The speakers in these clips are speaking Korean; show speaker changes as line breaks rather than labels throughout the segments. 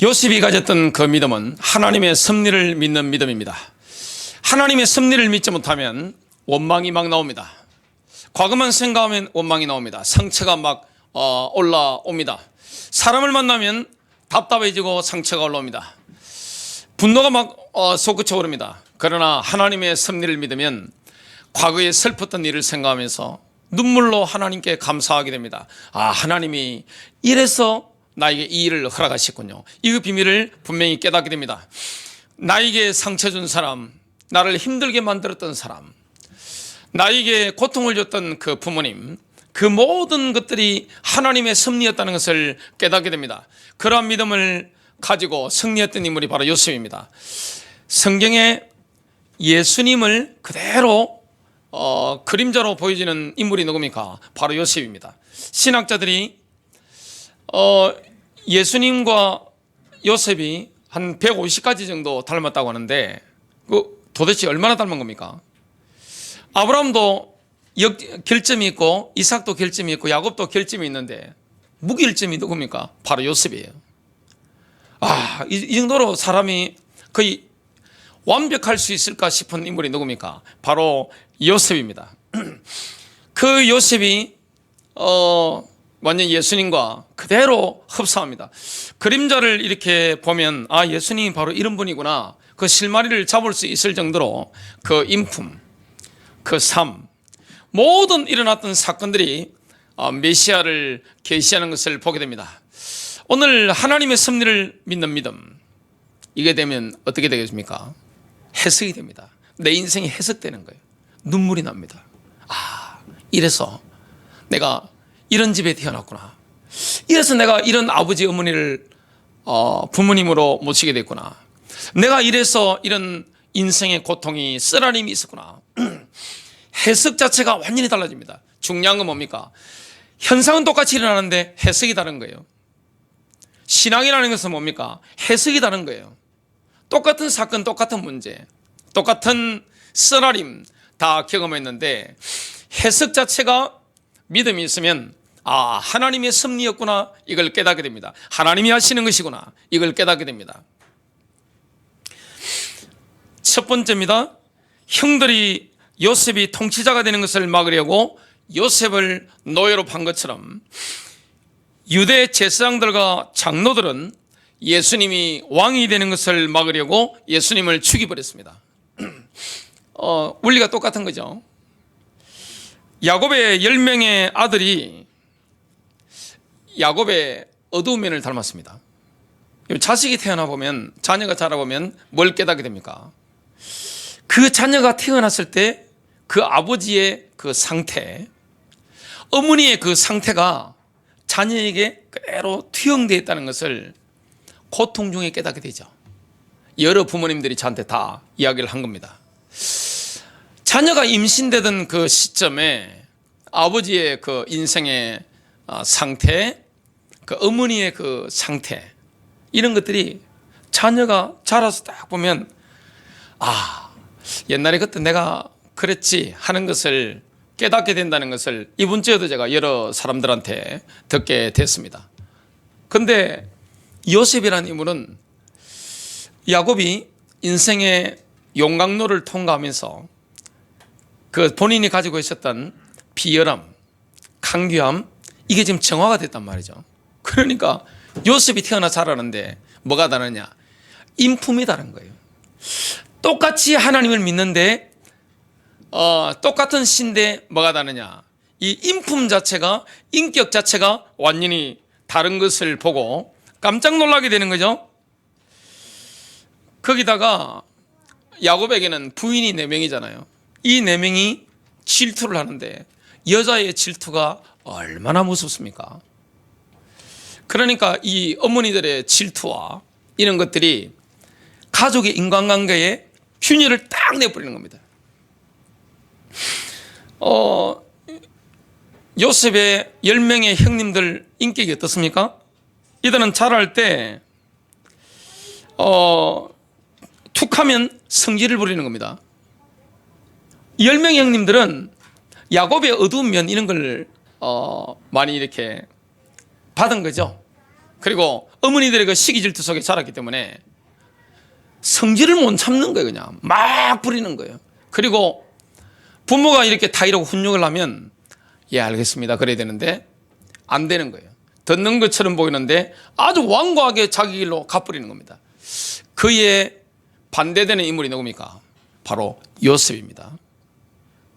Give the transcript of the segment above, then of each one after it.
요셉이 가졌던 그 믿음은 하나님의 섭리를 믿는 믿음입니다. 하나님의 섭리를 믿지 못하면 원망이 막 나옵니다. 과거만 생각하면 원망이 나옵니다. 상처가 막 올라옵니다. 사람을 만나면 답답해지고 상처가 올라옵니다. 분노가 막 솟구쳐 오릅니다. 그러나 하나님의 섭리를 믿으면 과거에 슬펐던 일을 생각하면서 눈물로 하나님께 감사하게 됩니다. 하나님이 이래서 나에게 이 일을 허락하셨군요. 이 비밀을 분명히 깨닫게 됩니다. 나에게 상처 준 사람, 나를 힘들게 만들었던 사람, 나에게 고통을 줬던 그 부모님, 그 모든 것들이 하나님의 섭리였다는 것을 깨닫게 됩니다. 그러한 믿음을 가지고 승리했던 인물이 바로 요셉입니다. 성경에 예수님을 그대로 그림자로 보여지는 인물이 누굽니까? 바로 요셉입니다. 신학자들이 예수님과 요셉이 한 150가지 정도 닮았다고 하는데 도대체 얼마나 닮은 겁니까? 아브라함도 결점이 있고 이삭도 결점이 있고 야곱도 결점이 있는데 무결점이 누굽니까? 바로 요셉이에요. 이 정도로 사람이 거의 완벽할 수 있을까 싶은 인물이 누굽니까? 바로 요셉입니다. 그 요셉이 완전 예수님과 그대로 흡사합니다. 그림자를 이렇게 보면 예수님이 바로 이런 분이구나. 그 실마리를 잡을 수 있을 정도로 그 인품, 그 삶, 모든 일어났던 사건들이 메시아를 계시하는 것을 보게 됩니다. 오늘 하나님의 섭리를 믿는 믿음, 이게 되면 어떻게 되겠습니까? 해석이 됩니다. 내 인생이 해석되는 거예요. 눈물이 납니다. 이래서 내가 이런 집에 태어났구나. 이래서 내가 이런 아버지 어머니를 부모님으로 모시게 됐구나. 내가 이래서 이런 인생의 고통이 쓰라림이 있었구나. 해석 자체가 완전히 달라집니다. 중요한 건 뭡니까? 현상은 똑같이 일어나는데 해석이 다른 거예요. 신앙이라는 것은 뭡니까? 해석이 다른 거예요. 똑같은 사건, 똑같은 문제, 똑같은 쓰라림 다 경험했는데 해석 자체가 믿음이 있으면 하나님의 섭리였구나, 이걸 깨닫게 됩니다. 하나님이 하시는 것이구나, 이걸 깨닫게 됩니다. 첫 번째입니다. 형들이 요셉이 통치자가 되는 것을 막으려고 요셉을 노예로 판 것처럼 유대 제사장들과 장로들은 예수님이 왕이 되는 것을 막으려고 예수님을 죽여버렸습니다. 원리가 똑같은 거죠. 야곱의 10명의 아들이 야곱의 어두운 면을 닮았습니다. 자식이 태어나 보면, 자녀가 자라보면 뭘 깨닫게 됩니까? 그 자녀가 태어났을 때 그 아버지의 그 상태, 어머니의 그 상태가 자녀에게 그대로 투영되어 있다는 것을 고통 중에 깨닫게 되죠. 여러 부모님들이 저한테 다 이야기를 한 겁니다. 자녀가 임신되던 그 시점에 아버지의 그 인생의 상태, 그 어머니의 그 상태, 이런 것들이 자녀가 자라서 딱 보면 옛날에 그때 내가 그랬지 하는 것을 깨닫게 된다는 것을 이번 주에도 제가 여러 사람들한테 듣게 됐습니다. 그런데 요셉이라는 인물은 야곱이 인생의 용광로를 통과하면서 그 본인이 가지고 있었던 비열함, 강규함, 이게 지금 정화가 됐단 말이죠. 그러니까 요셉이 태어나 자라는데 뭐가 다르냐? 인품이 다른 거예요. 똑같이 하나님을 믿는데 똑같은 신데 뭐가 다르냐? 이 인품 자체가, 인격 자체가 완전히 다른 것을 보고 깜짝 놀라게 되는 거죠. 거기다가 야곱에게는 부인이 4명이잖아요. 이 4명이 질투를 하는데 여자의 질투가 얼마나 무섭습니까? 그러니까 이 어머니들의 질투와 이런 것들이 가족의 인간관계에 균열을 딱 내버리는 겁니다. 요셉의 10명의 형님들 인격이 어떻습니까? 이들은 자랄 때 툭하면 성질을 부리는 겁니다. 10명의 형님들은 야곱의 어두운 면, 이런 걸 많이 이렇게 받은 거죠. 그리고 어머니들의 그 시기 질투 속에 자랐기 때문에 성질을 못 참는 거예요. 그냥 막 부리는 거예요. 그리고 부모가 이렇게 타이르고 훈육을 하면 예 알겠습니다 그래야 되는데 안 되는 거예요. 듣는 것처럼 보이는데 아주 완고하게 자기 길로 가버리는 겁니다. 그에 반대되는 인물이 누굽니까? 바로 요셉입니다.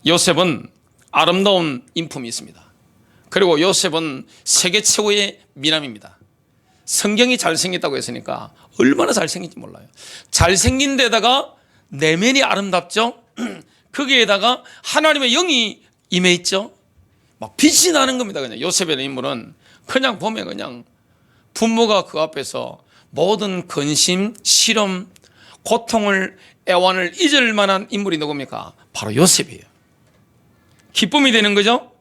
요셉은 아름다운 인품이 있습니다. 그리고 요셉은 세계 최고의 미남입니다. 성경이 잘생겼다고 했으니까 얼마나 잘생긴지 몰라요. 잘생긴 데다가 내면이 아름답죠. 거기에다가 하나님의 영이 임해 있죠. 막 빛이 나는 겁니다. 그냥 요셉의 인물은 그냥 보면 그냥 부모가 그 앞에서 모든 근심, 시름, 고통을, 애환을 잊을 만한 인물이 누굽니까? 바로 요셉이에요. 기쁨이 되는 거죠.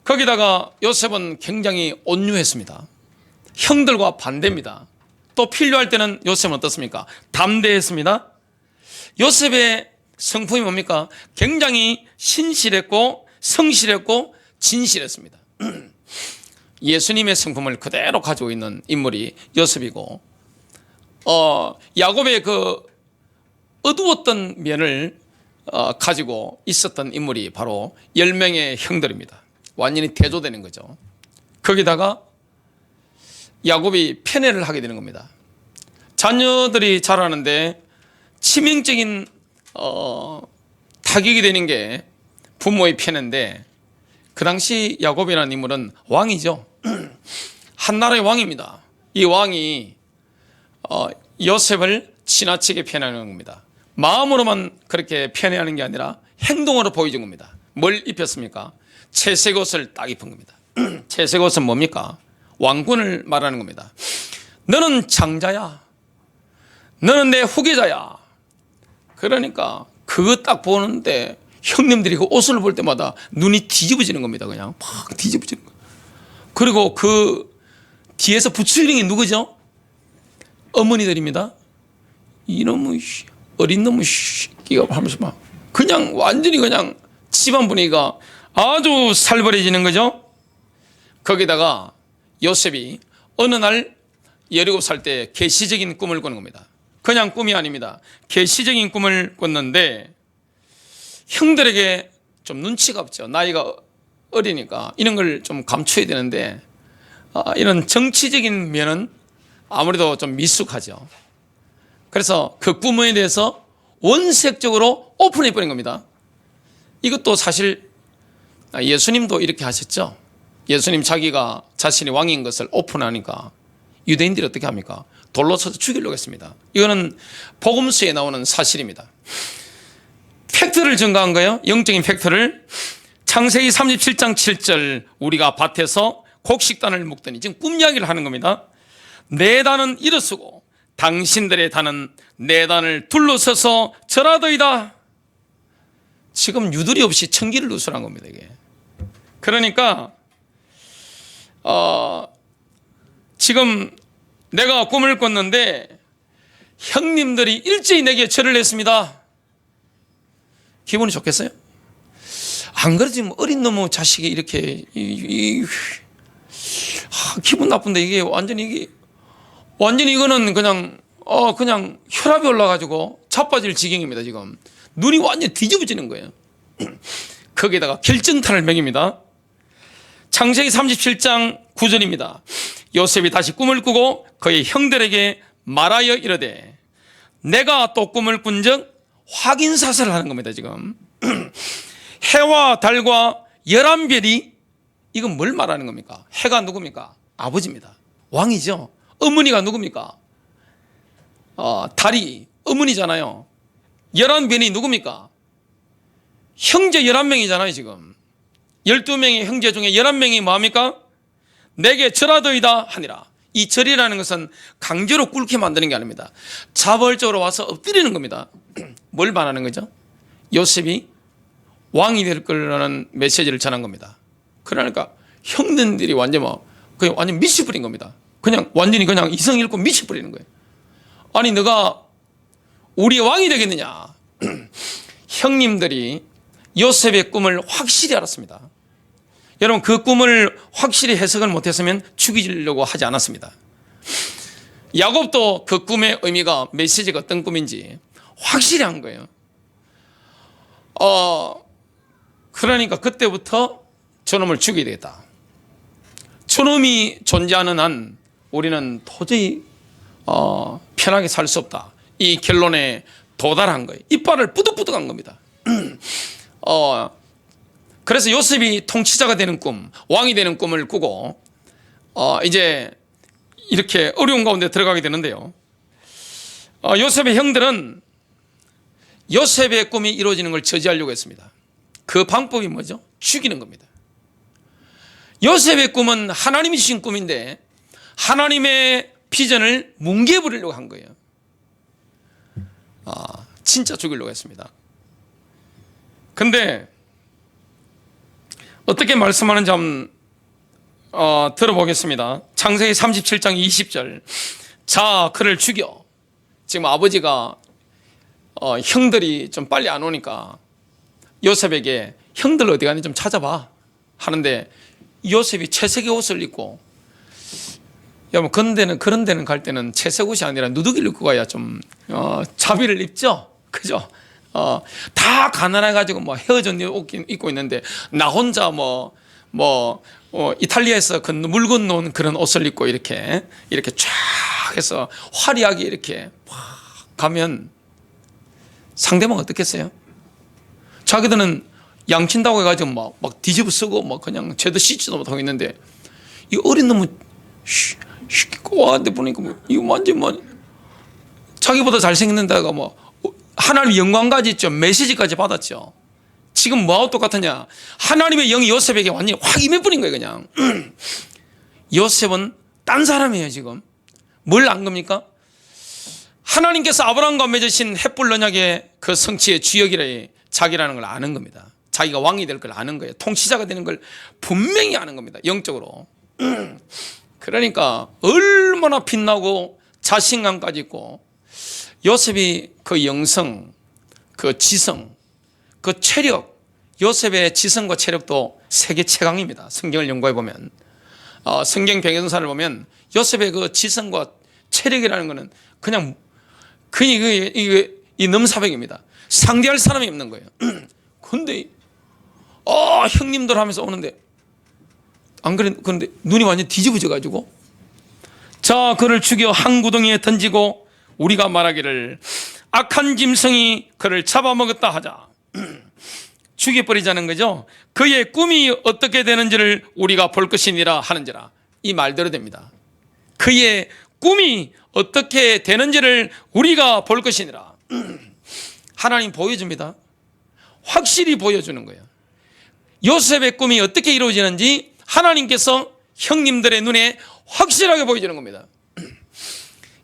거기다가 요셉은 굉장히 온유했습니다. 형들과 반대입니다. 또 필요할 때는 요셉은 어떻습니까? 담대했습니다. 요셉의 성품이 뭡니까? 굉장히 신실했고 성실했고 진실했습니다. 예수님의 성품을 그대로 가지고 있는 인물이 요셉이고, 야곱의 그 어두웠던 면을 가지고 있었던 인물이 바로 10명의 형들입니다. 완전히 대조되는 거죠. 거기다가 야곱이 편애를 하게 되는 겁니다. 자녀들이 자라는데 치명적인 타격이 되는 게 부모의 편애인데, 그 당시 야곱이라는 인물은 왕이죠. 한 나라의 왕입니다. 이 왕이 요셉을 지나치게 편애하는 겁니다. 마음으로만 그렇게 편애하는 게 아니라 행동으로 보여준 겁니다. 뭘 입혔습니까? 채색 옷을 딱 입은 겁니다. 채색 옷은 뭡니까? 왕군을 말하는 겁니다. 너는 장자야. 너는 내 후계자야. 그러니까 그거 딱 보는데 형님들이 그 옷을 볼 때마다 눈이 뒤집어지는 겁니다. 그냥 팍 뒤집어지는 거예요. 그리고 그 뒤에서 부추기는 게 누구죠? 어머니들입니다. 이놈의 어린 놈의 새끼가 하면서 막 그냥 완전히 그냥 집안 분위기가 아주 살벌해지는 거죠. 거기다가 요셉이 어느 날 17살 때 계시적인 꿈을 꾸는 겁니다. 그냥 꿈이 아닙니다. 계시적인 꿈을 꿨는데 형들에게 좀 눈치가 없죠. 나이가 어리니까 이런 걸 좀 감춰야 되는데 이런 정치적인 면은 아무래도 좀 미숙하죠. 그래서 그 꿈에 대해서 원색적으로 오픈해 버린 겁니다. 이것도 사실 예수님도 이렇게 하셨죠. 예수님 자기가 자신이 왕인 것을 오픈하니까 유대인들이 어떻게 합니까? 돌로 쳐서 죽이려고 했습니다. 이거는 복음서에 나오는 사실입니다. 팩트를 증거한 거예요. 영적인 팩트를. 창세기 37장 7절 우리가 밭에서 곡식단을 묶더니 지금 꿈 이야기를 하는 겁니다. 내 단은 일어서고 당신들의 단은 내 단을 둘러서서 절하더이다. 지금 유두리 없이 천기를 누설한 겁니다. 이게. 그러니까 지금 내가 꿈을 꿨는데 형님들이 일제히 내게 절을 했습니다. 기분이 좋겠어요? 안 그러지 뭐 어린 놈의 자식이 이렇게 기분 나쁜데 이게 완전히 이거는 그냥 혈압이 올라가지고 자빠질 지경입니다. 지금 눈이 완전히 뒤집어지는 거예요. 거기에다가 결정타를 먹입니다. 창세기 37장 9절입니다. 요셉이 다시 꿈을 꾸고 그의 형들에게 말하여 이르되 내가 또 꿈을 꾼적 확인사설을 하는 겁니다. 지금 해와 달과 11별이 이건 뭘 말하는 겁니까? 해가 누굽니까? 아버지입니다. 왕이죠. 어머니가 누굽니까? 달이 어머니잖아요. 11별이 누굽니까? 형제 11명이잖아요. 지금 12명의 형제 중에 11명이 뭐합니까? 내게 절하더이다 하니라. 이 절이라는 것은 강제로 꿇게 만드는 게 아닙니다. 자벌적으로 와서 엎드리는 겁니다. 뭘 말하는 거죠? 요셉이 왕이 될 거라는 메시지를 전한 겁니다. 그러니까 형님들이 그냥 완전 미쳐버린 겁니다. 그냥 완전히 그냥 이성 잃고 미쳐버리는 거예요. 아니 너가 우리의 왕이 되겠느냐. 형님들이 요셉의 꿈을 확실히 알았습니다. 여러분 그 꿈을 확실히 해석을 못했으면 죽이려고 하지 않았습니다. 야곱도 그 꿈의 의미가 메시지가 어떤 꿈인지 확실히 한 거예요. 그러니까 그때부터 저놈을 죽여야 되겠다. 저놈이 존재하는 한 우리는 도저히 편하게 살 수 없다. 이 결론에 도달한 거예요. 이빨을 뿌득뿌득한 겁니다. 그래서 요셉이 통치자가 되는 꿈, 왕이 되는 꿈을 꾸고 이제 이렇게 어려운 가운데 들어가게 되는데요. 요셉의 형들은 요셉의 꿈이 이루어지는 걸 저지하려고 했습니다. 그 방법이 뭐죠? 죽이는 겁니다. 요셉의 꿈은 하나님이 주신 꿈인데 하나님의 비전을 뭉개버리려고 한 거예요. 진짜 죽이려고 했습니다. 근데 어떻게 말씀하는지 한번 들어보겠습니다. 창세기 37장 20절. 자, 그를 죽여. 지금 아버지가 형들이 좀 빨리 안 오니까 요셉에게 형들 어디 가니 좀 찾아봐 하는데 요셉이 채색의 옷을 입고, 여러분 그런 데는 갈 때는 채색 옷이 아니라 누더기를 입고 가야 좀 자비를 입죠, 그죠? 다 가난해가지고 뭐 헤어진 옷 입고 있는데 나 혼자 이탈리아에서 물 건너온 그런 옷을 입고 이렇게 쫙 해서 화려하게 이렇게 가면 상대방 어떻겠어요? 자기들은 양친다고 해가지고 막 뒤집어 쓰고 그냥 죄도 씻지도 못하고 있는데 이 어린 놈은 와한테 보니까 이거 완전 자기보다 잘생긴 데다가 하나님의 영광까지 있죠. 메시지까지 받았죠. 지금 뭐하고 똑같으냐? 하나님의 영이 요셉에게 완전히 확 임해버린 거예요, 그냥. 요셉은 딴 사람이에요, 지금. 뭘 안 겁니까? 하나님께서 아브라함과 맺으신 햇불 언약의 그 성취의 주역이라 자기라는 걸 아는 겁니다. 자기가 왕이 될 걸 아는 거예요. 통치자가 되는 걸 분명히 아는 겁니다, 영적으로. 그러니까 얼마나 빛나고 자신감까지 있고, 요셉이 그 영성, 그 지성, 그 체력, 요셉의 지성과 체력도 세계 최강입니다. 성경을 연구해 보면, 성경 배경사를 보면 요셉의 그 지성과 체력이라는 것은 그냥 이 넘사벽입니다. 상대할 사람이 없는 거예요. 근데 형님들 하면서 오는데 안 그래? 그런데 눈이 완전 뒤집어져 가지고, 자, 그를 죽여 한 구덩이에 던지고 우리가 말하기를 악한 짐승이 그를 잡아먹었다 하자. 죽여버리자는 거죠. 그의 꿈이 어떻게 되는지를 우리가 볼 것이니라 하는지라. 이 말대로 됩니다. 그의 꿈이 어떻게 되는지를 우리가 볼 것이니라. 하나님 보여줍니다. 확실히 보여주는 거예요. 요셉의 꿈이 어떻게 이루어지는지 하나님께서 형님들의 눈에 확실하게 보여주는 겁니다.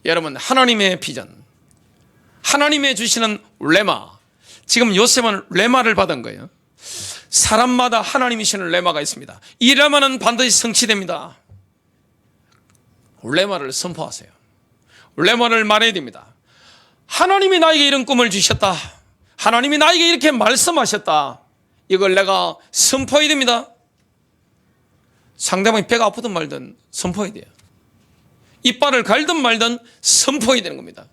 여러분, 하나님의 비전, 하나님의 주시는 레마, 지금 요셉은 레마를 받은 거예요. 사람마다 하나님이 주시는 레마가 있습니다. 이 레마는 반드시 성취됩니다. 레마를 선포하세요. 레마를 말해야 됩니다. 하나님이 나에게 이런 꿈을 주셨다. 하나님이 나에게 이렇게 말씀하셨다. 이걸 내가 선포해야 됩니다. 상대방이 배가 아프든 말든 선포해야 돼요. 이빨을 갈든 말든 선포해야 되는 겁니다.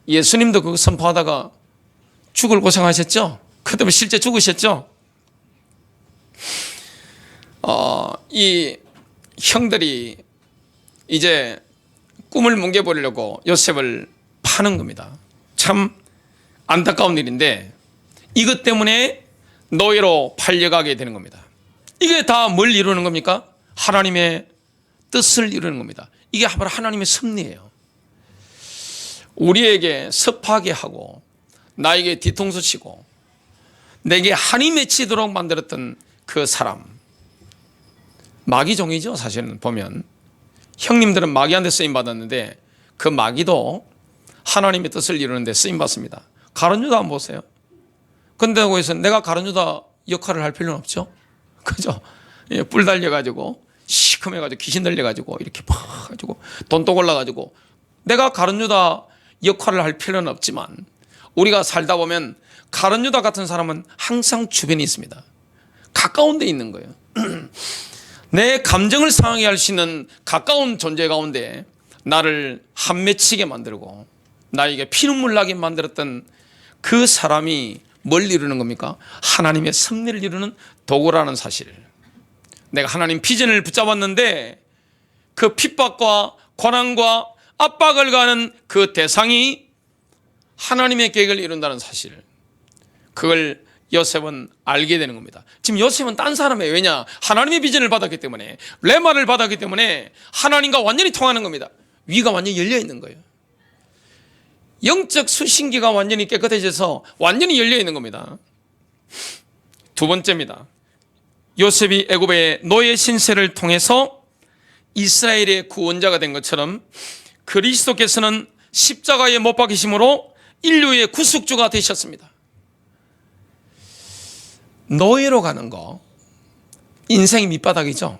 예수님도 그거 선포하다가 죽을 고생하셨죠? 그 때문에 실제 죽으셨죠? 이 형들이 이제 꿈을 뭉개버리려고 요셉을 파는 겁니다. 참 안타까운 일인데 이것 때문에 노예로 팔려가게 되는 겁니다. 이게 다 뭘 이루는 겁니까? 하나님의 뜻을 이루는 겁니다. 이게 바로 하나님의 섭리예요. 우리에게 섭하게 하고 나에게 뒤통수 치고 내게 한이 맺히도록 만들었던 그 사람, 마귀종이죠. 사실은 보면 형님들은 마귀한테 쓰임받았는데 그 마귀도 하나님의 뜻을 이루는데 쓰임받습니다. 가룟 유다 한번 보세요. 근데 거기서 내가 가룟 유다 역할을 할 필요는 없죠. 그죠? 예, 뿔 달려가지고 시커매가지고 귀신 들려가지고 이렇게 막 가지고 돈독 올라가지고 내가 가룟 유다 역할을 할 필요는 없지만 우리가 살다 보면 가룟 유다 같은 사람은 항상 주변에 있습니다. 가까운 데 있는 거예요. 내 감정을 상하게 할 수 있는 가까운 존재 가운데 나를 한 맺히게 만들고 나에게 피눈물 나게 만들었던 그 사람이 뭘 이루는 겁니까? 하나님의 섭리를 이루는 도구라는 사실. 내가 하나님 비전을 붙잡았는데 그 핍박과 고난과 압박을 가는 그 대상이 하나님의 계획을 이룬다는 사실, 그걸 요셉은 알게 되는 겁니다. 지금 요셉은 딴 사람이에요. 왜냐? 하나님의 비전을 받았기 때문에, 레마를 받았기 때문에 하나님과 완전히 통하는 겁니다. 위가 완전히 열려 있는 거예요. 영적 수신기가 완전히 깨끗해져서 완전히 열려 있는 겁니다. 두 번째입니다. 요셉이 애굽의 노예 신세를 통해서 이스라엘의 구원자가 된 것처럼 그리스도께서는 십자가에 못 박히심으로 인류의 구속주가 되셨습니다. 노예로 가는 거, 인생이 밑바닥이죠.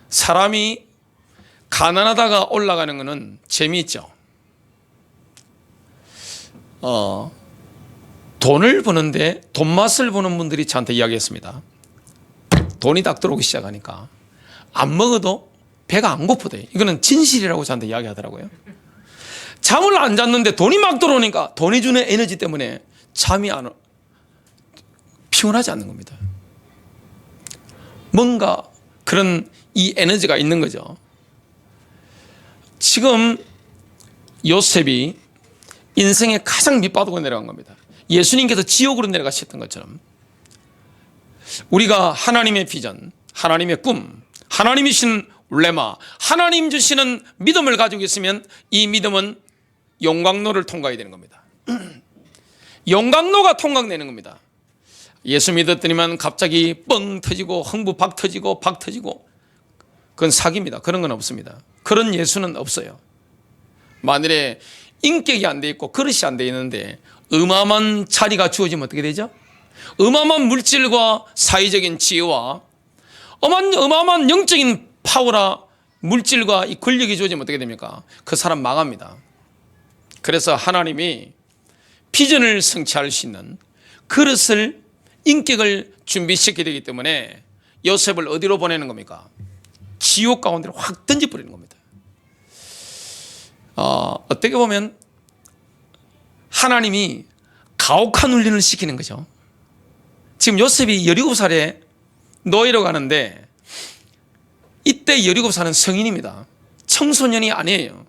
사람이 가난하다가 올라가는 거는 재미있죠. 돈을 버는데 돈 맛을 보는 분들이 저한테 이야기했습니다. 돈이 딱 들어오기 시작하니까 안 먹어도 배가 안 고프대. 이거는 진실이라고 저한테 이야기하더라고요. 잠을 안 잤는데 돈이 막 들어오니까 돈이 주는 에너지 때문에 잠이 피곤하지 않는 겁니다. 뭔가 그런 이 에너지가 있는 거죠. 지금 요셉이 인생의 가장 밑바닥으로 내려간 겁니다. 예수님께서 지옥으로 내려가셨던 것처럼 우리가 하나님의 비전, 하나님의 꿈, 하나님이 주신 레마, 하나님 주시는 믿음을 가지고 있으면 이 믿음은 용광로를 통과해야 되는 겁니다. 용광로가 통과되는 겁니다. 예수 믿었더니만 갑자기 뻥 터지고 흥부 박 터지고 그건 사기입니다. 그런 건 없습니다. 그런 예수는 없어요. 만일에 인격이 안 돼 있고 그릇이 안 돼 있는데 어마어마한 자리가 주어지면 어떻게 되죠? 어마어마한 물질과 사회적인 지혜와 어마어마한 영적인 파워라 물질과 이 권력이 주어지면 어떻게 됩니까? 그 사람 망합니다. 그래서 하나님이 비전을 성취할 수 있는 그릇을, 인격을 준비시키게 되기 때문에 요셉을 어디로 보내는 겁니까? 지옥 가운데로 확 던져버리는 겁니다. 어떻게 보면 하나님이 가혹한 훈련을 시키는 거죠. 지금 요셉이 17살에 노예로 가는데 이때 17살은 성인입니다. 청소년이 아니에요.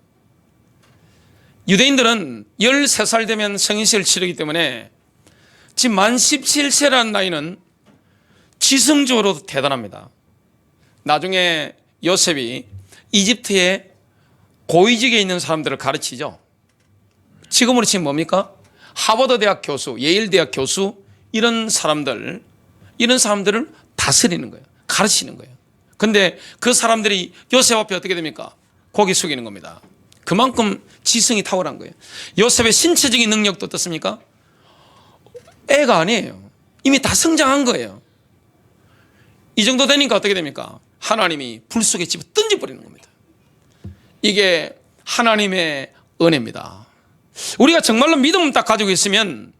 유대인들은 13살 되면 성인세를 치르기 때문에 지금 만 17세라는 나이는 지성적으로도 대단합니다. 나중에 요셉이 이집트의 고위직에 있는 사람들을 가르치죠. 지금으로 치면 뭡니까? 하버드 대학 교수, 예일 대학 교수, 이런 사람들을 다스리는 거예요. 가르치는 거예요. 근데 그 사람들이 요셉 앞에 어떻게 됩니까? 고개 숙이는 겁니다. 그만큼 지성이 탁월한 거예요. 요셉의 신체적인 능력도 어떻습니까? 애가 아니에요. 이미 다 성장한 거예요. 이 정도 되니까 어떻게 됩니까? 하나님이 불 속에 집어 던져버리는 겁니다. 이게 하나님의 은혜입니다. 우리가 정말로 믿음을 딱 가지고 있으면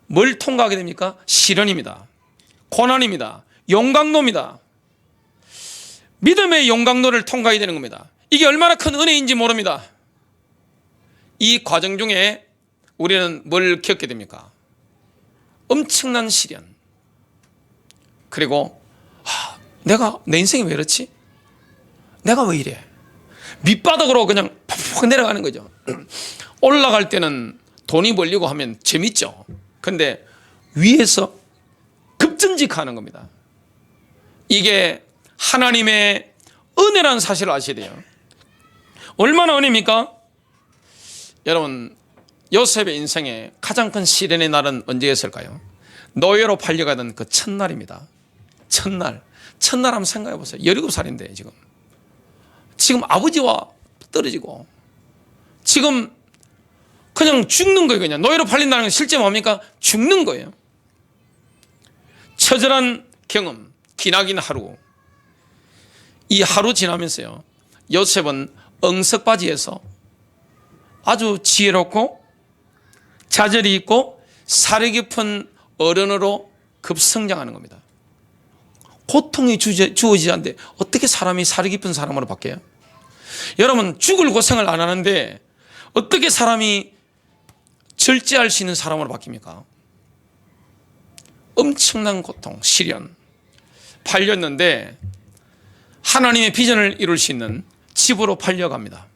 뭘 통과하게 됩니까? 시련입니다. 고난입니다. 용광로입니다. 믿음의 용광로를 통과해야 되는 겁니다. 이게 얼마나 큰 은혜인지 모릅니다. 이 과정 중에 우리는 뭘 겪게 됩니까? 엄청난 시련. 그리고 내가 내 인생이 왜 이렇지? 내가 왜 이래? 밑바닥으로 그냥 푹 내려가는 거죠. 올라갈 때는 돈이 벌리고 하면 재밌죠. 근데 위에서 급전직하는 겁니다. 이게 하나님의 은혜라는 사실을 아셔야 돼요. 얼마나 은혜입니까? 여러분, 요셉의 인생에 가장 큰 시련의 날은 언제였을까요? 노예로 팔려가던 그 첫날입니다. 첫날 한번 생각해 보세요. 17살인데 지금 아버지와 떨어지고 지금 그냥 죽는 거예요. 그냥 노예로 팔린다는 건 실제 뭡니까? 죽는 거예요. 처절한 경험, 기나긴 하루. 이 하루 지나면서요, 요셉은 엉석바지에서 아주 지혜롭고 자절이 있고 사려 깊은 어른으로 급성장하는 겁니다. 고통이 주어지지 않는데 어떻게 사람이 사려 깊은 사람으로 바뀌어요? 여러분, 죽을 고생을 안 하는데 어떻게 사람이 절제할 수 있는 사람으로 바뀝니까? 엄청난 고통, 시련. 팔렸는데 하나님의 비전을 이룰 수 있는 집으로 팔려갑니다.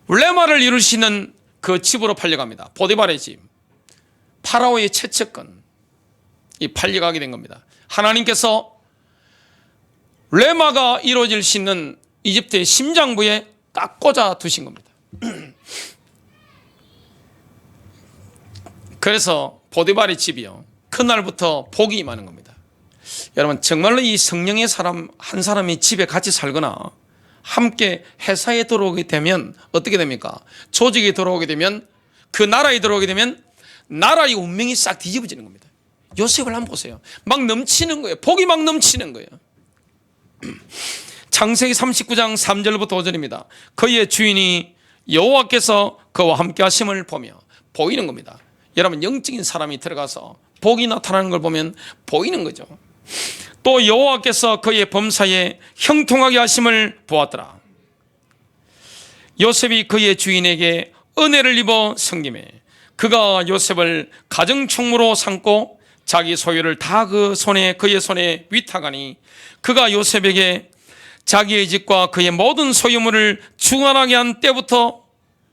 레마를 이룰 수 있는 그 집으로 팔려갑니다. 보디발의 집, 파라오의 채채권, 이 팔려가게 된 겁니다. 하나님께서 레마가 이루어질 수 있는 이집트의 심장부에 딱 꽂아 두신 겁니다. 그래서 보디발의 집이요, 그날부터 복이 임하는 겁니다. 여러분, 정말로 이 성령의 사람 한 사람이 집에 같이 살거나 함께 회사에 들어오게 되면 어떻게 됩니까? 조직에 들어오게 되면, 그 나라에 들어오게 되면 나라의 운명이 싹 뒤집어지는 겁니다. 요셉을 한번 보세요. 막 넘치는 거예요. 복이 막 넘치는 거예요. 창세기 39장 3절부터 5절입니다. 그의 주인이 여호와께서 그와 함께 하심을 보며, 보이는 겁니다. 여러분, 영적인 사람이 들어가서 복이 나타나는 걸 보면 보이는 거죠. 또 여호와께서 그의 범사에 형통하게 하심을 보았더라. 요셉이 그의 주인에게 은혜를 입어 섬기매 그가 요셉을 가정총무로 삼고 자기 소유를 다 그의 손에 위탁하니 그가 요셉에게 자기의 집과 그의 모든 소유물을 주관하게 한 때부터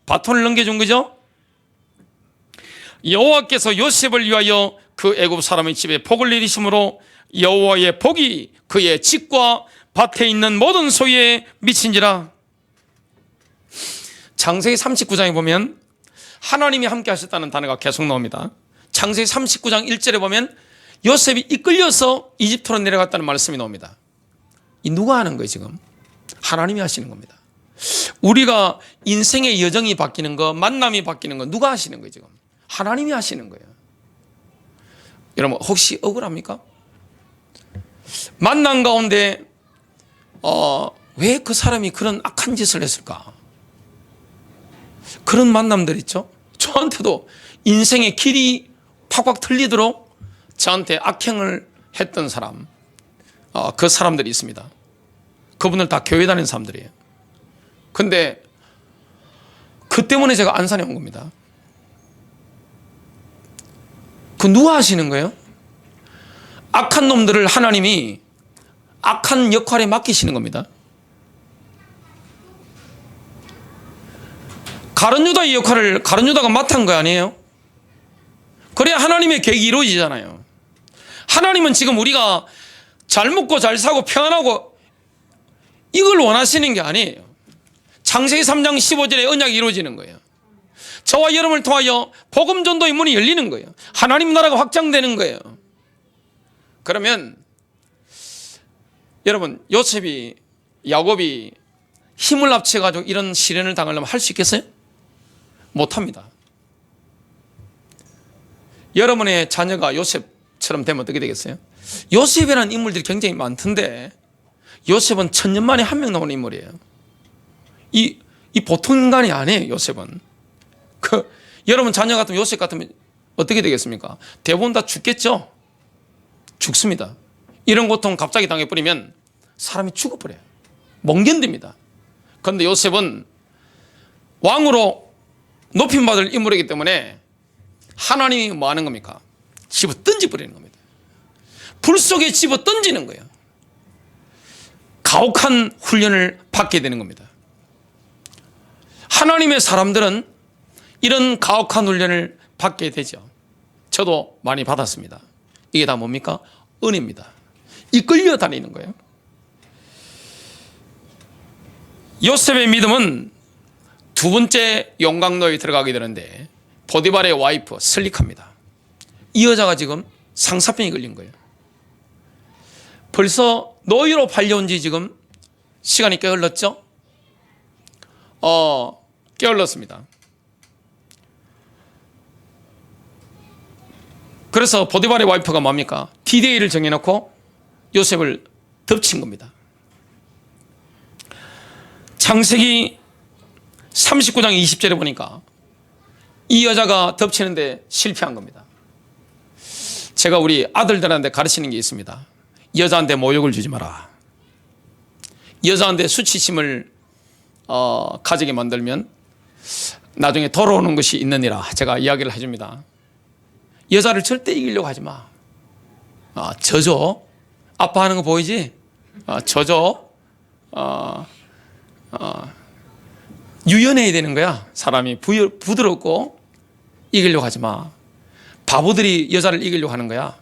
바톤을 넘겨준 거죠. 여호와께서 요셉을 위하여 그 애굽 사람의 집에 복을 내리심으로 여호와의 복이 그의 집과 밭에 있는 모든 소유에 미친지라. 창세기 39장에 보면 하나님이 함께 하셨다는 단어가 계속 나옵니다. 창세기 39장 1절에 보면 요셉이 이끌려서 이집트로 내려갔다는 말씀이 나옵니다. 이 누가 하는 거예요? 지금 하나님이 하시는 겁니다. 우리가 인생의 여정이 바뀌는 거, 만남이 바뀌는 거 누가 하시는 거예요? 지금 하나님이 하시는 거예요. 여러분, 혹시 억울합니까? 만남 가운데 왜 그 사람이 그런 악한 짓을 했을까? 그런 만남들 있죠. 저한테도 인생의 길이 팍팍 틀리도록 저한테 악행을 했던 사람, 그 사람들이 있습니다. 그분들 다 교회 다니는 사람들이에요. 근데 그 때문에 제가 안산에 온 겁니다. 그 누가 하시는 거예요? 악한 놈들을 하나님이 악한 역할에 맡기시는 겁니다. 가룟 유다의 역할을 가룟 유다가 맡은 거 아니에요? 그래야 하나님의 계획이 이루어지잖아요. 하나님은 지금 우리가 잘 먹고 잘 사고 평안하고 이걸 원하시는 게 아니에요. 창세기 3장 15절에 언약이 이루어지는 거예요. 저와 여러분을 통하여 복음 전도의 문이 열리는 거예요. 하나님 나라가 확장되는 거예요. 그러면 여러분, 요셉이, 야곱이 힘을 합쳐가지고 이런 시련을 당하려면 할 수 있겠어요? 못합니다. 여러분의 자녀가 요셉처럼 되면 어떻게 되겠어요? 요셉이라는 인물들이 굉장히 많던데 요셉은 천년 만에 한 명 나오는 인물이에요. 이 보통 인간이 아니에요. 요셉은. 여러분 자녀 같으면, 요셉 같으면 어떻게 되겠습니까? 대부분 다 죽겠죠. 죽습니다. 이런 고통 갑자기 당해버리면 사람이 죽어버려요. 못 견딥니다. 그런데 요셉은 왕으로 높임받을 인물이기 때문에 하나님이 뭐 하는 겁니까? 집어 던져버리는 겁니다. 불 속에 집어 던지는 거예요. 가혹한 훈련을 받게 되는 겁니다. 하나님의 사람들은 이런 가혹한 훈련을 받게 되죠. 저도 많이 받았습니다. 이게 다 뭡니까? 은혜입니다. 이끌려 다니는 거예요. 요셉의 믿음은 두 번째 용광로에 들어가게 되는데 보디발의 와이프 슬리카입니다. 이 여자가 지금 상사병이 걸린 거예요. 벌써 노예로 팔려온 지 지금 시간이 꽤 흘렀죠? 꽤 흘렀습니다. 그래서 보디발의 와이프가 뭡니까? 디데이를 정해놓고 요셉을 덮친 겁니다. 창세기 39장 20절에 보니까 이 여자가 덮치는데 실패한 겁니다. 제가 우리 아들들한테 가르치는 게 있습니다. 여자한테 모욕을 주지 마라. 여자한테 수치심을 가지게 만들면 나중에 돌아오는 것이 있느니라 제가 이야기를 해줍니다. 여자를 절대 이기려고 하지 마. 져줘. 아파하는 거 보이지? 져줘. 유연해야 되는 거야. 사람이 부드럽고 이기려고 하지 마. 바보들이 여자를 이기려고 하는 거야.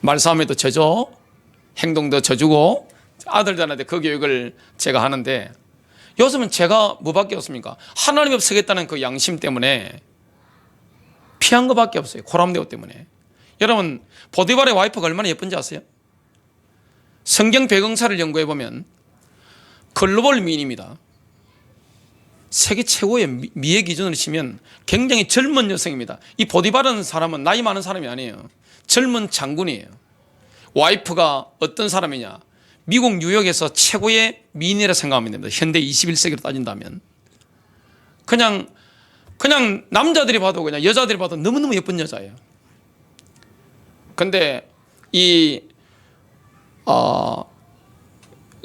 말싸움에도 져줘. 행동도 져주고 아들들한테 그 교육을 제가 하는데 요즘은 제가 뭐밖에 없습니까? 하나님 없으겠다는 그 양심 때문에 피한 것밖에 없어요. 고람대오 때문에. 여러분 보디발의 와이프가 얼마나 예쁜지 아세요? 성경 배경사를 연구해 보면 글로벌 미인입니다. 세계 최고의 미의 기준으로 치면 굉장히 젊은 여성입니다. 이 보디발은 사람은 나이 많은 사람이 아니에요. 젊은 장군이에요. 와이프가 어떤 사람이냐? 미국 뉴욕에서 최고의 미인이라 생각하면 됩니다. 현대 21세기로 따진다면. 그냥 남자들이 봐도 그냥 여자들이 봐도 너무너무 예쁜 여자예요. 근데 이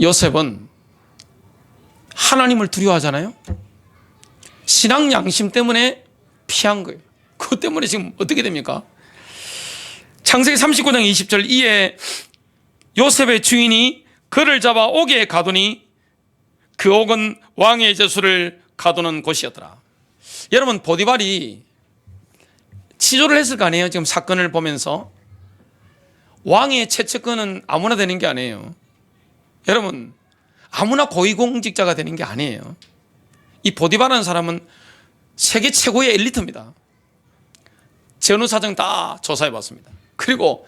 요셉은 하나님을 두려워하잖아요. 신앙 양심 때문에 피한 거예요. 그것 때문에 지금 어떻게 됩니까? 창세기 39장 20절 이에 요셉의 주인이 그를 잡아 옥에 가두니 그 옥은 왕의 저수를 가두는 곳이었더라. 여러분 보디발이 치조를 했을 거 아니에요. 지금 사건을 보면서 왕의 최측근은 아무나 되는 게 아니에요. 여러분 아무나 고위공직자가 되는 게 아니에요. 이 보디발이라는 사람은 세계 최고의 엘리트입니다. 전후사정 다 조사해 봤습니다. 그리고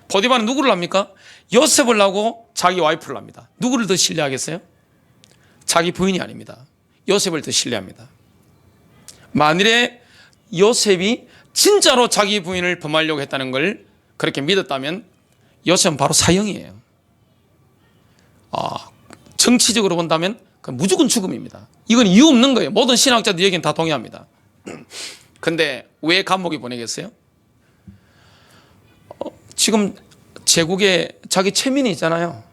보디발은 누구를 합니까? 요셉을 하고 자기 와이프를 합니다. 누구를 더 신뢰하겠어요? 자기 부인이 아닙니다. 요셉을 더 신뢰합니다. 만일에 요셉이 진짜로 자기 부인을 범하려고 했다는 걸 그렇게 믿었다면 요셉은 바로 사형이에요. 정치적으로 본다면 무조건 죽음입니다. 이건 이유 없는 거예요. 모든 신학자들 얘기는 다 동의합니다. 근데 왜 감옥에 보내겠어요? 지금 제국에 자기 체면이 있잖아요.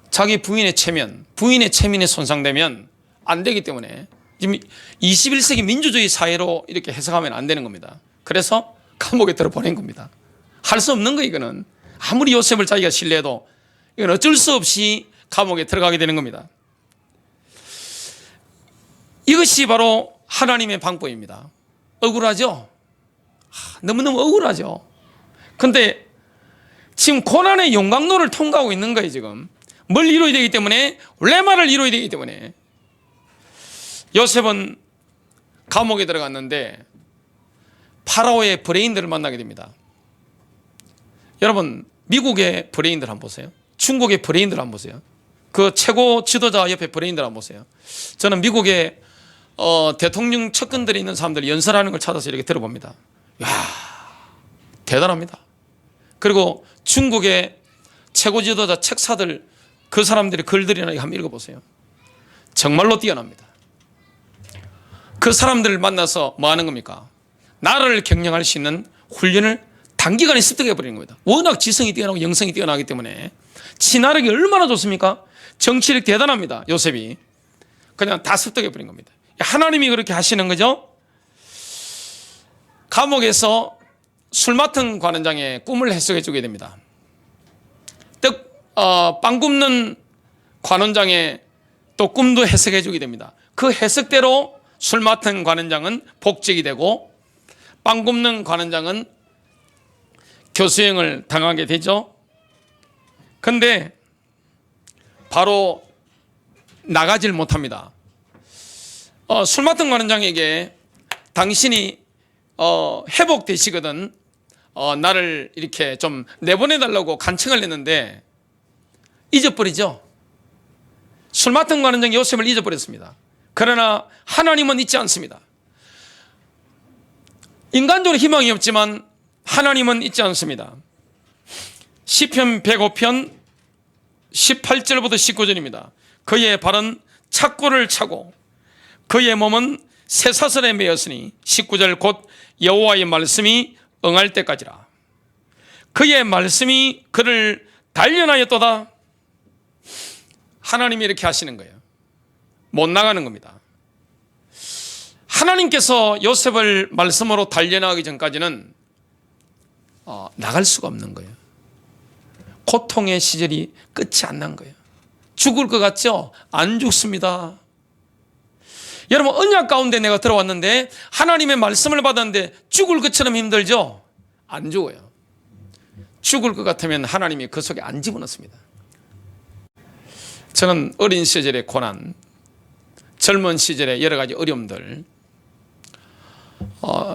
자기 부인의 체면이 손상되면 안 되기 때문에 지금 21세기 민주주의 사회로 이렇게 해석하면 안 되는 겁니다. 그래서 감옥에 들어 보낸 겁니다. 할 수 없는 거 이거는. 아무리 요셉을 자기가 신뢰해도 이건 어쩔 수 없이 감옥에 들어가게 되는 겁니다. 이것이 바로 하나님의 방법입니다. 억울하죠? 너무너무 억울하죠? 근데 지금 고난의 용광로를 통과하고 있는 거예요. 지금 뭘 이루어야 되기 때문에 레마를 이루어야 되기 때문에 요셉은 감옥에 들어갔는데 파라오의 브레인들을 만나게 됩니다. 여러분 미국의 브레인들 한번 보세요. 중국의 브레인들 한번 보세요. 그 최고 지도자 옆에 브레인들 한번 보세요. 저는 미국의 대통령 측근들이 있는 사람들이 연설하는 걸 찾아서 이렇게 들어봅니다. 이야, 대단합니다. 그리고 중국의 최고 지도자 책사들 그 사람들이 글들이나 한번 읽어보세요. 정말로 뛰어납니다. 그 사람들을 만나서 뭐 하는 겁니까? 나라를 경영할 수 있는 훈련을 단기간에 습득해 버리는 겁니다. 워낙 지성이 뛰어나고 영성이 뛰어나기 때문에 친화력이 얼마나 좋습니까? 정치력 대단합니다. 요셉이 그냥 다 습득해 버린 겁니다. 하나님이 그렇게 하시는 거죠. 감옥에서 술 맡은 관원장의 꿈을 해석해 주게 됩니다. 빵 굽는 관원장의 또 꿈도 해석해 주게 됩니다. 그 해석대로 술 맡은 관원장은 복직이 되고 빵 굽는 관원장은 교수형을 당하게 되죠. 근데 바로 나가질 못합니다. 술 맡은 관원장에게 당신이 회복되시거든 나를 이렇게 좀 내보내달라고 간청을 했는데 잊어버리죠. 술 맡은 관원장이 요셉을 잊어버렸습니다. 그러나 하나님은 잊지 않습니다. 인간적으로 희망이 없지만 하나님은 잊지 않습니다. 시편 105편 18절부터 19절입니다. 그의 발은 착고를 차고 그의 몸은 쇠사슬에 매였으니 19절 곧 여호와의 말씀이 응할 때까지라. 그의 말씀이 그를 단련하였도다. 하나님이 이렇게 하시는 거예요. 못 나가는 겁니다. 하나님께서 요셉을 말씀으로 단련하기 전까지는 나갈 수가 없는 거예요. 고통의 시절이 끝이 안 난 거예요. 죽을 것 같죠? 안 죽습니다. 여러분, 언약 가운데 내가 들어왔는데 하나님의 말씀을 받았는데 죽을 것처럼 힘들죠? 안 죽어요. 죽을 것 같으면 하나님이 그 속에 안 집어넣습니다. 저는 어린 시절의 고난, 젊은 시절의 여러 가지 어려움들,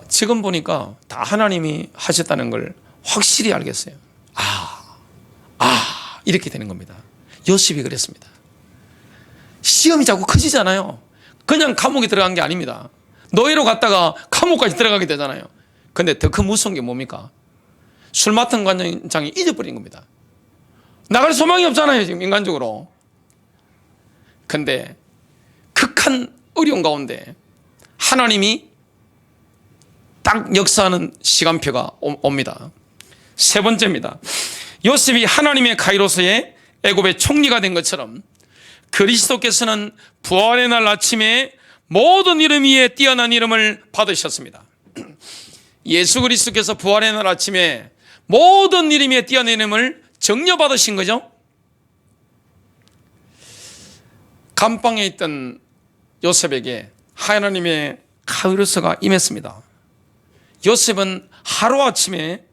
지금 보니까 다 하나님이 하셨다는 걸 확실히 알겠어요. 이렇게 되는 겁니다. 요셉이 그랬습니다. 시험이 자꾸 커지잖아요. 그냥 감옥에 들어간 게 아닙니다. 노예로 갔다가 감옥까지 들어가게 되잖아요. 근데 더 큰 무서운 게 뭡니까? 술 맡은 관장이 잊어버린 겁니다. 나갈 소망이 없잖아요, 지금 인간적으로. 근데 극한 어려운 가운데 하나님이 딱 역사하는 시간표가 옵니다. 세 번째입니다. 요셉이 하나님의 가이로서의 애굽의 총리가 된 것처럼 그리스도께서는 부활의 날 아침에 모든 이름 위에 뛰어난 이름을 받으셨습니다. 예수 그리스도께서 부활의 날 아침에 모든 이름 위에 뛰어난 이름을 정려받으신 거죠. 감방에 있던 요셉에게 하나님의 가이로서가 임했습니다. 요셉은 하루아침에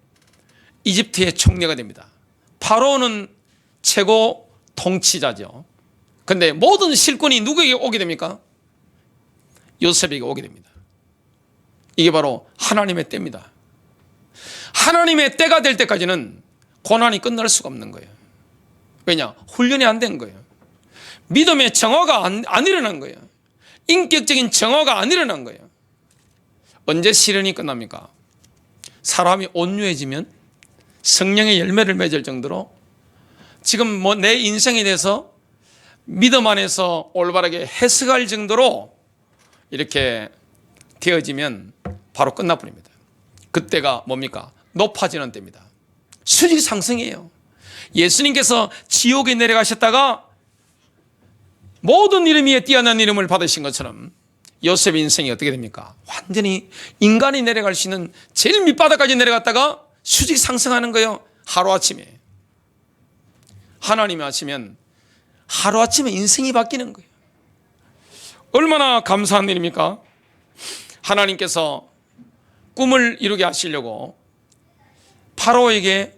이집트의 총리가 됩니다. 파로는 최고 통치자죠. 그런데 모든 실권이 누구에게 오게 됩니까? 요셉에게 오게 됩니다. 이게 바로 하나님의 때입니다. 하나님의 때가 될 때까지는 고난이 끝날 수가 없는 거예요. 왜냐? 훈련이 안 된 거예요. 믿음의 정화가 안 일어난 거예요. 인격적인 정화가 안 일어난 거예요. 언제 시련이 끝납니까? 사람이 온유해지면 성령의 열매를 맺을 정도로 지금 내 인생에 대해서 믿음 안에서 올바르게 해석할 정도로 이렇게 되어지면 바로 끝나버립니다. 그때가 뭡니까? 높아지는 때입니다. 수직 상승이에요. 예수님께서 지옥에 내려가셨다가 모든 이름 위에 뛰어난 이름을 받으신 것처럼 요셉의 인생이 어떻게 됩니까? 완전히 인간이 내려갈 수 있는 제일 밑바닥까지 내려갔다가 수직 상승하는 거예요. 하루아침에. 하나님이 하시면 하루아침에 인생이 바뀌는 거예요. 얼마나 감사한 일입니까? 하나님께서 꿈을 이루게 하시려고 파로에게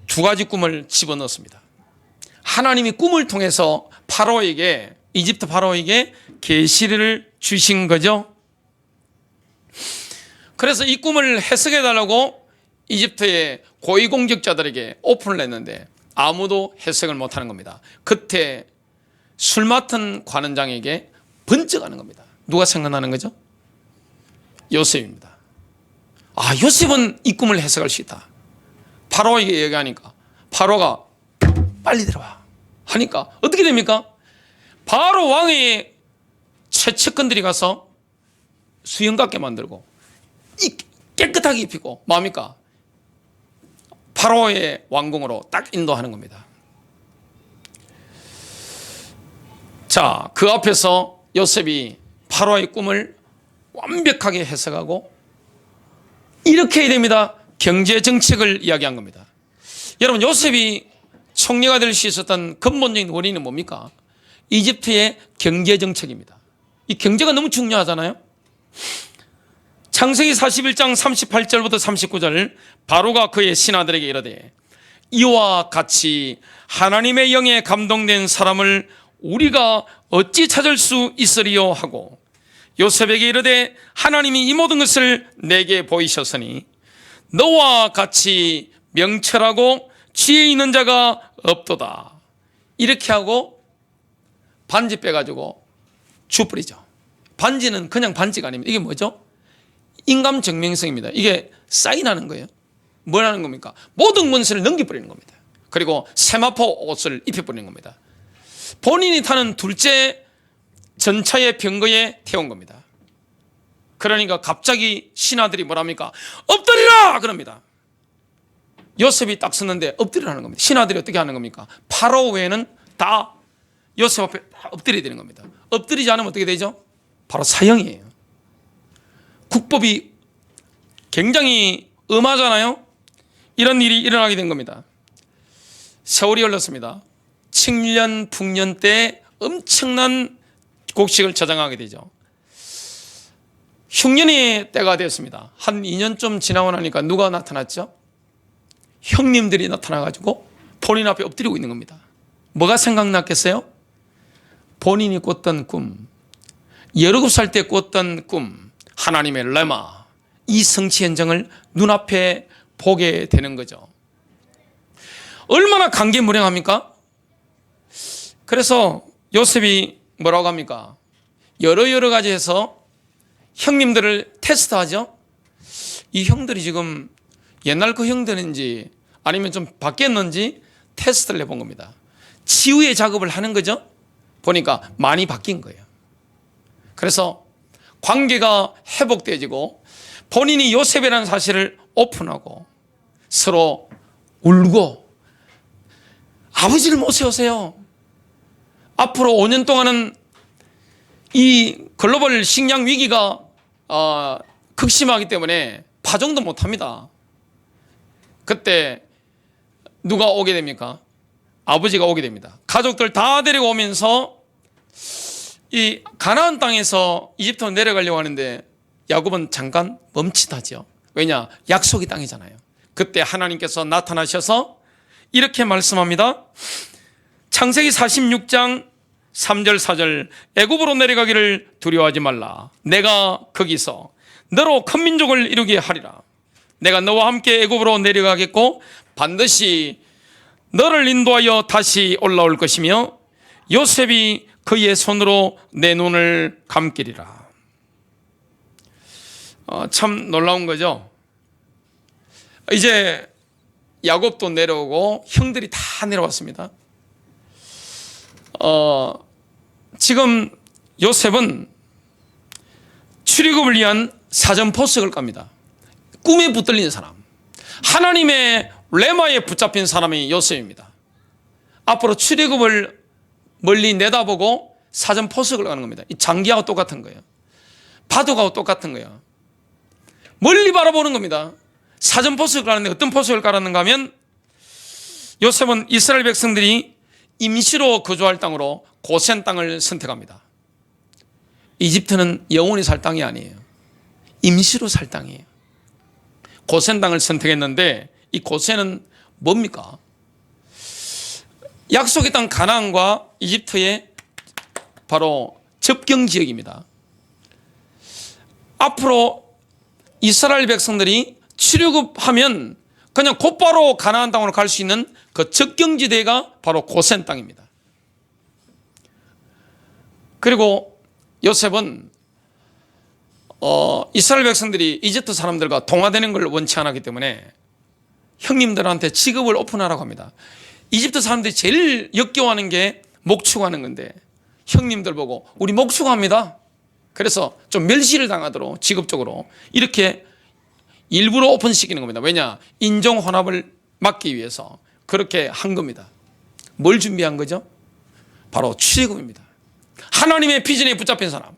두 가지 꿈을 집어넣었습니다. 하나님이 꿈을 통해서 이집트 파로에게 계시를 주신 거죠. 그래서 이 꿈을 해석해 달라고 이집트의 고위공직자들에게 오픈을 했는데 아무도 해석을 못하는 겁니다. 그때 술 맡은 관원장에게 번쩍하는 겁니다. 누가 생각나는 거죠? 요셉입니다. 요셉은 이 꿈을 해석할 수 있다. 파로에게 얘기하니까 파로가 빨리 들어와 하니까 어떻게 됩니까? 바로 왕의 최측근들이 가서 수영갑게 만들고 깨끗하게 입히고 뭡니까? 파로의 왕궁으로 딱 인도하는 겁니다. 자, 그 앞에서 요셉이 파로의 꿈을 완벽하게 해석하고 이렇게 해야 됩니다. 경제 정책을 이야기한 겁니다. 여러분, 요셉이 총리가 될 수 있었던 근본적인 원인은 뭡니까? 이집트의 경제 정책입니다. 이 경제가 너무 중요하잖아요. 창세기 41장 38절부터 39절, 바로가 그의 신하들에게 이르되 이와 같이 하나님의 영에 감동된 사람을 우리가 어찌 찾을 수 있으리요 하고 요셉에게 이르되 하나님이 이 모든 것을 내게 보이셨으니 너와 같이 명철하고 지혜 있는 자가 없도다. 이렇게 하고 반지 빼가지고 주뿌리죠. 반지는 그냥 반지가 아닙니다. 이게 뭐죠? 인감증명서입니다. 이게 사인하는 거예요. 뭐라는 겁니까? 모든 문서를 넘겨버리는 겁니다. 그리고 세마포 옷을 입혀버리는 겁니다. 본인이 타는 둘째 전차의 병거에 태운 겁니다. 그러니까 갑자기 신하들이 뭐랍니까? 엎드리라! 그럽니다. 요셉이 딱 섰는데 엎드리라는 겁니다. 신하들이 어떻게 하는 겁니까? 파로 외에는 다 요셉 앞에 다 엎드려야 되는 겁니다. 엎드리지 않으면 어떻게 되죠? 바로 사형이에요. 국법이 굉장히 엄하잖아요. 이런 일이 일어나게 된 겁니다. 세월이 흘렀습니다. 칙년, 풍년 때 엄청난 곡식을 저장하게 되죠. 흉년의 때가 되었습니다. 한 2년쯤 지나고 나니까 누가 나타났죠? 형님들이 나타나가지고 본인 앞에 엎드리고 있는 겁니다. 뭐가 생각났겠어요? 본인이 꿨던 꿈, 17살 때 꿨던 꿈, 하나님의 레마, 이 성취 현장을 눈앞에 보게 되는 거죠. 얼마나 감개무량합니까? 그래서 요셉이 뭐라고 합니까? 여러 가지 해서 형님들을 테스트하죠. 이 형들이 지금 옛날 그 형들인지 아니면 좀 바뀌었는지 테스트를 해본 겁니다. 치유의 작업을 하는 거죠. 보니까 많이 바뀐 거예요. 그래서 관계가 회복되어지고 본인이 요셉이라는 사실을 오픈하고 서로 울고, 아버지를 못 세우세요. 앞으로 5년 동안은 이 글로벌 식량 위기가 극심하기 때문에 파종도 못합니다. 그때 누가 오게 됩니까? 아버지가 오게 됩니다. 가족들 다 데리고 오면서 이 가나안 땅에서 이집트로 내려가려고 하는데 야곱은 잠깐 멈칫하죠. 왜냐? 약속의 땅이잖아요. 그때 하나님께서 나타나셔서 이렇게 말씀합니다. 창세기 46장 3절 4절, 애굽으로 내려가기를 두려워하지 말라. 내가 거기서 너로 큰 민족을 이루게 하리라. 내가 너와 함께 애굽으로 내려가겠고 반드시 너를 인도하여 다시 올라올 것이며 요셉이 그의 손으로 내 눈을 감기리라. 참 놀라운 거죠. 이제 야곱도 내려오고 형들이 다 내려왔습니다. 지금 요셉은 출애굽을 위한 사전 포석을 깝니다. 꿈에 붙들린 사람, 하나님의 레마에 붙잡힌 사람이 요셉입니다. 앞으로 출애굽을 멀리 내다보고 사전 포석을 가는 겁니다. 이 장기하고 똑같은 거예요. 바둑하고 똑같은 거예요. 멀리 바라보는 겁니다. 사전 포석을 가는데 어떤 포석을 깔았는가 하면 요셉은 이스라엘 백성들이 임시로 거주할 땅으로 고센 땅을 선택합니다. 이집트는 영원히 살 땅이 아니에요. 임시로 살 땅이에요. 고센 땅을 선택했는데 이 고센은 뭡니까? 약속의 땅 가나안과 이집트의 바로 접경 지역입니다. 앞으로 이스라엘 백성들이 출애굽하면 그냥 곧바로 가나안 땅으로 갈 수 있는 그 접경지대가 바로 고센 땅입니다. 그리고 요셉은 이스라엘 백성들이 이집트 사람들과 동화되는 걸 원치 않았기 때문에 형님들한테 직업을 오픈하라고 합니다. 이집트 사람들이 제일 역겨워하는 게 목축하는 건데 형님들 보고 우리 목축합니다. 그래서 좀 멸시를 당하도록 직업적으로 이렇게 일부러 오픈시키는 겁니다. 왜냐? 인종 혼합을 막기 위해서 그렇게 한 겁니다. 뭘 준비한 거죠? 바로 출애굽입니다. 하나님의 비전에 붙잡힌 사람,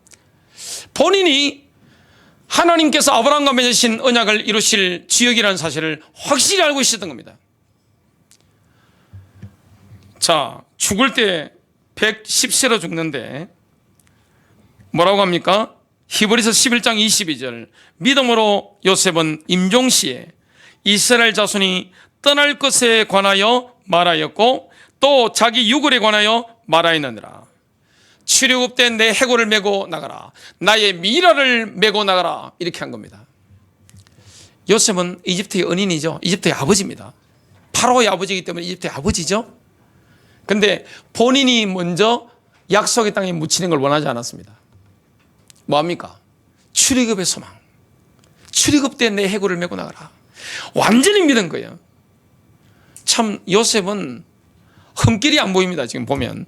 본인이 하나님께서 아브라함과 맺으신 언약을 이루실 지역이라는 사실을 확실히 알고 있었던 겁니다. 자, 죽을 때 110세로 죽는데 뭐라고 합니까? 히브리서 11장 22절, 믿음으로 요셉은 임종시에 이스라엘 자손이 떠날 것에 관하여 말하였고 또 자기 유골에 관하여 말하였느니라. 출애굽 때 내 해골을 메고 나가라, 나의 미라를 메고 나가라, 이렇게 한 겁니다. 요셉은 이집트의 은인이죠. 이집트의 아버지입니다. 파로의 아버지이기 때문에 이집트의 아버지죠. 근데 본인이 먼저 약속의 땅에 묻히는 걸 원하지 않았습니다. 뭐합니까? 출애굽의 소망, 출애굽 때 내 해골을 메고 나가라, 완전히 믿은 거예요. 참 요셉은 흠길이 안 보입니다. 지금 보면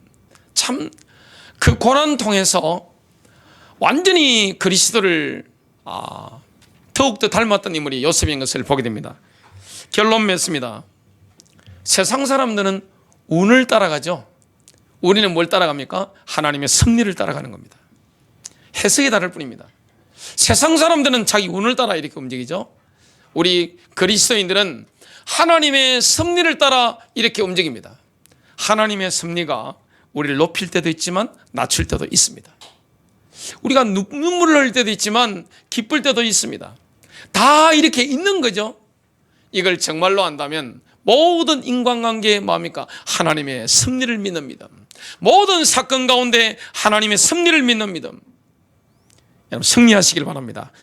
참 그 고난 통해서 완전히 그리스도를 더욱더 닮았던 인물이 요셉인 것을 보게 됩니다. 결론 맺습니다. 세상 사람들은 운을 따라가죠. 우리는 뭘 따라갑니까? 하나님의 섭리를 따라가는 겁니다. 해석이 다를 뿐입니다. 세상 사람들은 자기 운을 따라 이렇게 움직이죠. 우리 그리스도인들은 하나님의 섭리를 따라 이렇게 움직입니다. 하나님의 섭리가 우리를 높일 때도 있지만 낮출 때도 있습니다. 우리가 눈물을 흘릴 때도 있지만 기쁠 때도 있습니다. 다 이렇게 있는 거죠. 이걸 정말로 안다면 모든 인간관계의 뭡니까? 하나님의 섭리를 믿는 믿음. 모든 사건 가운데 하나님의 섭리를 믿는 믿음. 여러분 승리하시길 바랍니다.